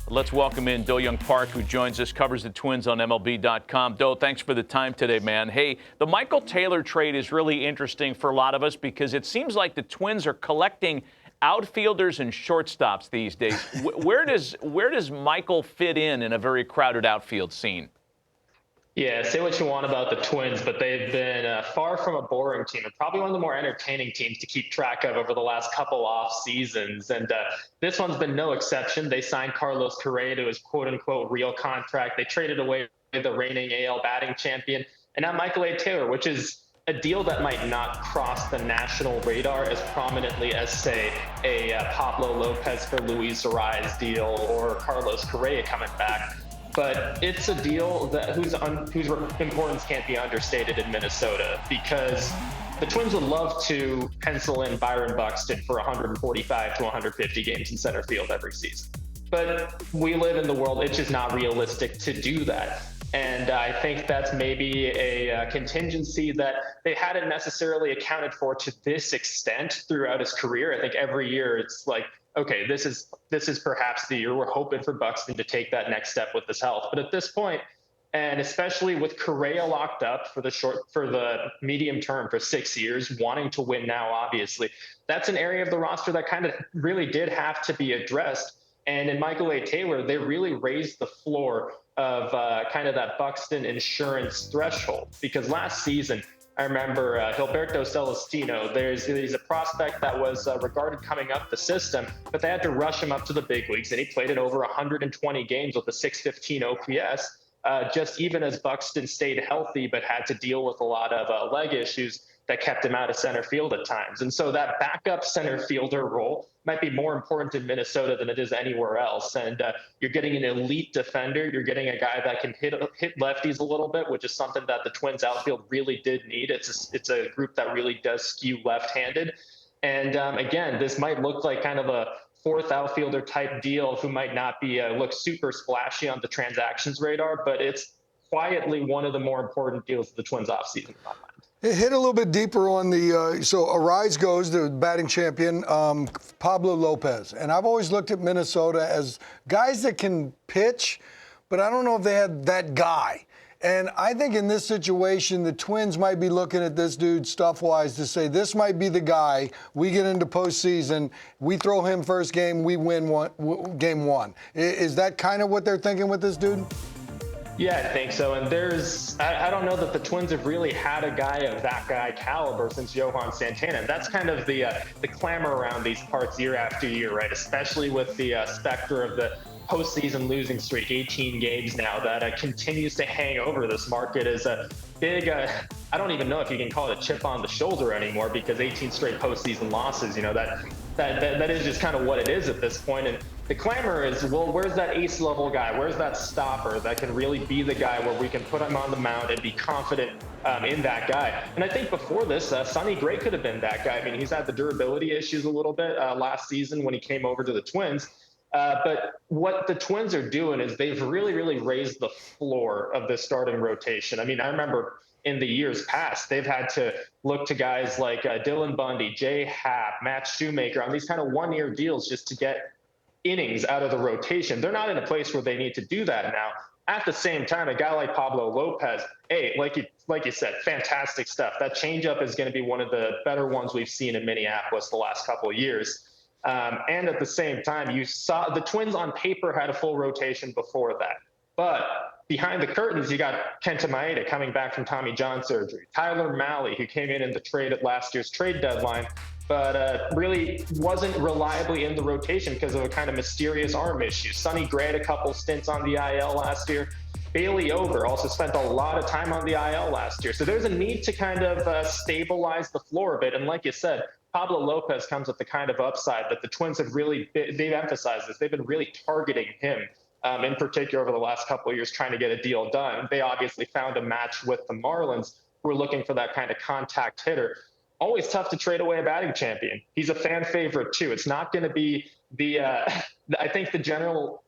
Let's welcome in Do-Hyoung Park, who joins us, covers the Twins on MLB.com. Do, thanks for the time today, man. Hey, the Michael Taylor trade is really interesting for a lot of us because it seems like the Twins are collecting outfielders and shortstops these days. Where does Michael fit in a very crowded outfield scene? Yeah, say what you want about the Twins, but they've been far from a boring team and probably one of the more entertaining teams to keep track of over the last couple off seasons. And this one's been no exception. They signed Carlos Correa to his quote-unquote real contract. They traded away the reigning AL batting champion. And now Michael A. Taylor, which is a deal that might not cross the national radar as prominently as, say, a Pablo Lopez for Luis Arraez deal or Carlos Correa coming back. But it's a deal that whose importance can't be understated in Minnesota, because the Twins would love to pencil in Byron Buxton for 145 to 150 games in center field every season. But we live in the world, it's just not realistic to do that. And I think that's maybe a contingency that they hadn't necessarily accounted for to this extent throughout his career. I think every year it's like, okay, this is perhaps the year we're hoping for Buxton to take that next step with his health. But at this point, and especially with Correa locked up for the medium term for 6 years, wanting to win now, obviously, that's an area of the roster that kind of really did have to be addressed. And in Michael A. Taylor, they really raised the floor of kind of that Buxton insurance threshold, because last season, I remember Gilberto Celestino. He's a prospect that was regarded coming up the system, but they had to rush him up to the big leagues, and he played in over 120 games with a 615 OPS, just even as Buxton stayed healthy, but had to deal with a lot of leg issues that kept him out of center field at times. And so that backup center fielder role might be more important in Minnesota than it is anywhere else. And you're getting an elite defender. You're getting a guy that can hit lefties a little bit, which is something that the Twins outfield really did need. It's a group that really does skew left-handed. And again, this might look like kind of a fourth outfielder type deal who might not be look super splashy on the transactions radar, but it's quietly one of the more important deals of the Twins offseason in my mind. Hit a little bit deeper on the, so Arraez goes, the batting champion, Pablo Lopez. And I've always looked at Minnesota as guys that can pitch, but I don't know if they had that guy. And I think in this situation, the Twins might be looking at this dude stuff-wise to say, this might be the guy. We get into postseason, we throw him first game, we win game one. Is that kind of what they're thinking with this dude? Yeah, I think so. And I don't know that the Twins have really had a guy of that guy caliber since Johan Santana. And that's kind of the clamor around these parts year after year, right? Especially with the specter of the postseason losing streak, 18 games now, that continues to hang over this market as a big, I don't even know if you can call it a chip on the shoulder anymore, because 18 straight postseason losses, that is just kind of what it is at this point. And the clamor is, well, where's that ace level guy? Where's that stopper that can really be the guy where we can put him on the mound and be confident in that guy? And I think before this, Sonny Gray could have been that guy. I mean, he's had the durability issues a little bit last season when he came over to the Twins. But what the Twins are doing is they've really, really raised the floor of the starting rotation. I mean, I remember in the years past, they've had to look to guys like Dylan Bundy, Jay Happ, Matt Shoemaker on these kind of one-year deals just to get innings out of the rotation. They're not in a place where they need to do that now. At the same time, a guy like Pablo Lopez, hey, like you said, fantastic stuff. That changeup is going to be one of the better ones we've seen in Minneapolis the last couple of years. And at the same time, you saw the Twins on paper had a full rotation before that. But behind the curtains, you got Kenta Maeda coming back from Tommy John surgery. Tyler Mahle, who came in the trade at last year's trade deadline, but really wasn't reliably in the rotation because of a kind of mysterious arm issue. Sonny Gray had a couple stints on the IL last year. Bailey Over also spent a lot of time on the IL last year. So there's a need to kind of stabilize the floor a bit. And like you said, Pablo Lopez comes with the kind of upside that the Twins have really, they've emphasized this. They've been really targeting him in particular over the last couple of years, trying to get a deal done. They obviously found a match with the Marlins, who are looking for that kind of contact hitter. Always tough to trade away a batting champion. He's a fan favorite too. It's not going to be I think the general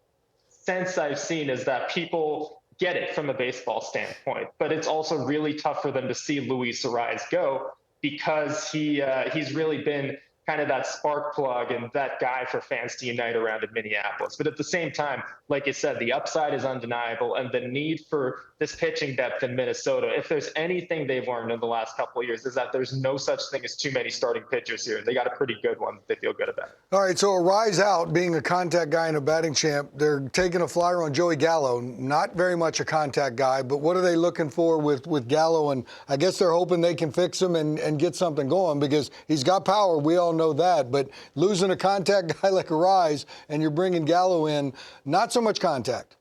sense I've seen is that people get it from a baseball standpoint, but it's also really tough for them to see Luis Arraez go, because he's really been kind of that spark plug and that guy for fans to unite around in Minneapolis. But at the same time, like you said, the upside is undeniable, and the need for this pitching depth in Minnesota, if there's anything they've learned in the last couple of years, is that there's no such thing as too many starting pitchers here. They got a pretty good one that they feel good about. All right, so Arraez out, being a contact guy and a batting champ. They're taking a flyer on Joey Gallo. Not very much a contact guy, but what are they looking for with Gallo? And I guess they're hoping they can fix him and get something going, because he's got power. We all know that. But losing a contact guy like Arraez and you're bringing Gallo in, not so much contact.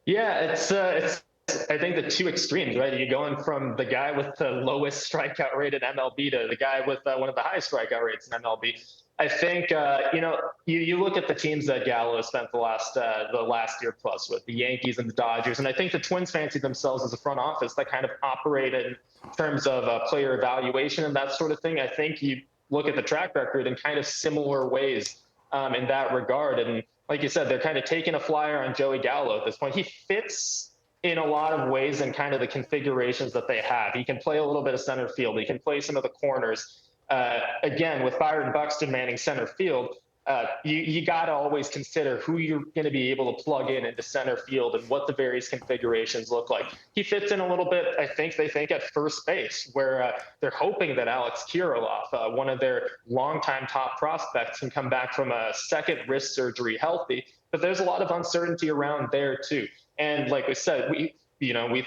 Yeah, it's I think the two extremes, right? You're going from the guy with the lowest strikeout rate in MLB to the guy with one of the highest strikeout rates in MLB. I think you look at the teams that Gallo has spent the last year plus with, the Yankees and the Dodgers, and I think the Twins fancy themselves as a front office that kind of operate in terms of player evaluation and that sort of thing. I think you look at the track record in kind of similar ways in that regard, and like you said, they're kind of taking a flyer on Joey Gallo at this point. He fits in a lot of ways in kind of the configurations that they have. He can play a little bit of center field. He can play some of the corners. Again, with Byron Buxton manning center field, you got to always consider who you're going to be able to plug in into center field and what the various configurations look like. He fits in a little bit, I think, at first base, where they're hoping that Alex Kirilloff, one of their longtime top prospects, can come back from a second wrist surgery healthy. But there's a lot of uncertainty around there, too. And like we said, we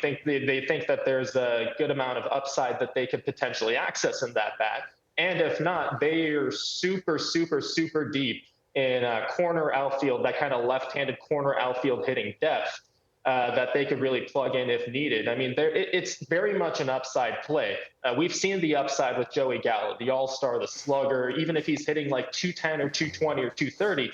think they think that there's a good amount of upside that they could potentially access in that bat. And if not, they are super, super, super deep in corner outfield, that kind of left-handed corner outfield hitting depth that they could really plug in if needed. I mean, it's very much an upside play. We've seen the upside with Joey Gallo, the all-star, the slugger. Even if he's hitting like 210 or 220 or 230,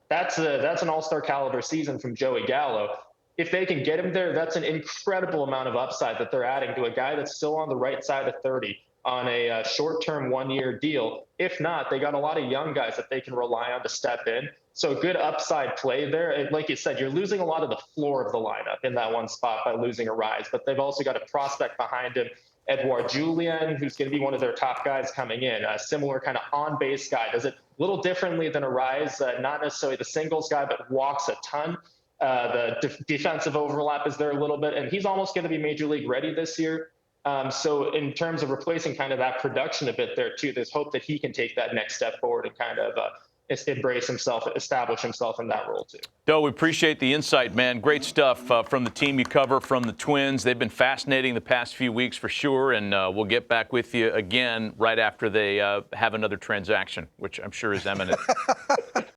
that's an all-star caliber season from Joey Gallo. If they can get him there, that's an incredible amount of upside that they're adding to a guy that's still on the right side of 30 on a short-term one-year deal. If not, they got a lot of young guys that they can rely on to step in. So good upside play there. And like you said, you're losing a lot of the floor of the lineup in that one spot by losing Arraez, but they've also got a prospect behind him, Edouard Julien, who's going to be one of their top guys coming in, a similar kind of on-base guy. Does it a little differently than Arraez, not necessarily the singles guy, but walks a ton. The defensive overlap is there a little bit, and he's almost going to be major league ready this year. So in terms of replacing kind of that production a bit there too, there's hope that he can take that next step forward and kind of embrace himself, establish himself in that role too. Do, we appreciate the insight, man. Great stuff from the team you cover, from the Twins. They've been fascinating the past few weeks for sure, and we'll get back with you again right after they have another transaction, which I'm sure is imminent.